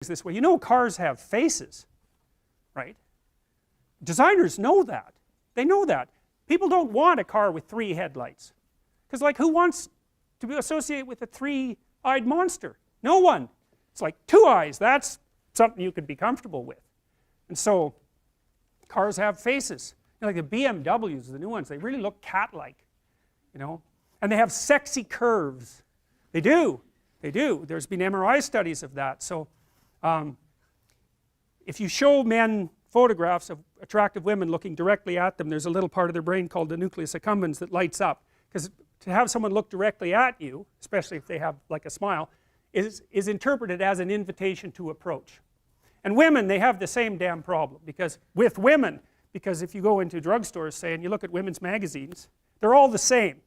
this way. You know cars have faces, right? Designers know that. They know that. People don't want a car with 3 headlights. Because like, who wants to be associated with a 3-eyed monster? No one. It's like 2 eyes. That's something you could be comfortable with. And so cars have faces. You know, like the BMWs, the new ones, they really look cat-like, you know. And they have sexy curves. They do. They do. There's been MRI studies of that. So if you show men photographs of attractive women looking directly at them, there's a little part of their brain called the nucleus accumbens that lights up. Because to have someone look directly at you, especially if they have like a smile, is interpreted as an invitation to approach. And women, they have the same damn problem. Because with women, because if you go into drugstores, say, and you look at women's magazines, they're all the same.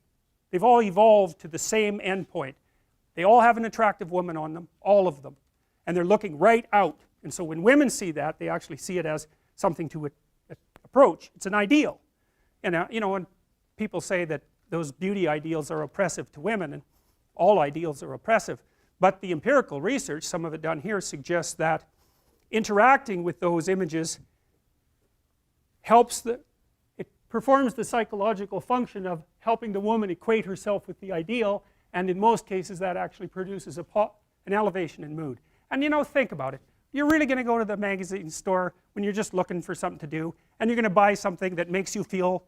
They've all evolved to the same endpoint. They all have an attractive woman on them, all of them. And they're looking right out. And so when women see that, they actually see it as something to approach. It's an ideal. And you know, when people say that those beauty ideals are oppressive to women, and all ideals are oppressive, but the empirical research, some of it done here, suggests that interacting with those images helps it performs the psychological function of helping the woman equate herself with the ideal, and in most cases that actually produces an elevation in mood. And you know, think about it. You're really going to go to the magazine store when you're just looking for something to do, and you're going to buy something that makes you feel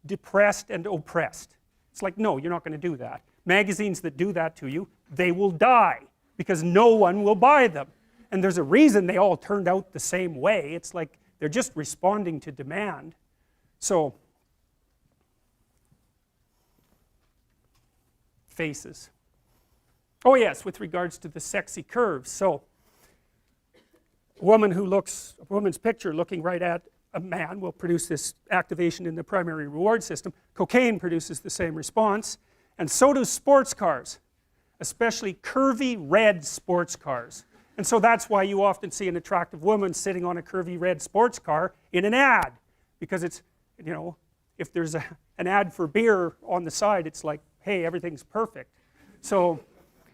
depressed and oppressed. It's like, no, you're not going to do that. Magazines that do that to you, they will die, because no one will buy them. And there's a reason they all turned out the same way. It's like they're just responding to demand. So, faces. Oh yes, with regards to the sexy curves. So, a woman's picture looking right at a man will produce this activation in the primary reward system. Cocaine produces the same response, and so do sports cars, especially curvy red sports cars. And so that's why you often see an attractive woman sitting on a curvy red sports car in an ad, because it's, you know, if there's an ad for beer on the side, it's like, hey, everything's perfect. So,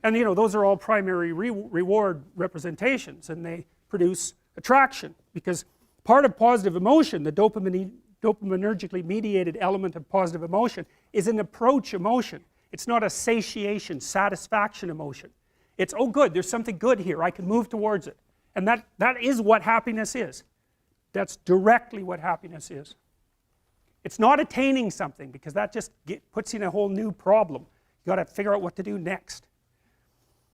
and you know, those are all primary reward representations, and they produce attraction, because part of positive emotion, the dopaminergically mediated element of positive emotion, is an approach emotion. It's not a satiation, satisfaction emotion. It's, oh good, there's something good here, I can move towards it. And that is what happiness is. That's directly what happiness is. It's not attaining something, because that just puts you in a whole new problem. You got to figure out what to do next.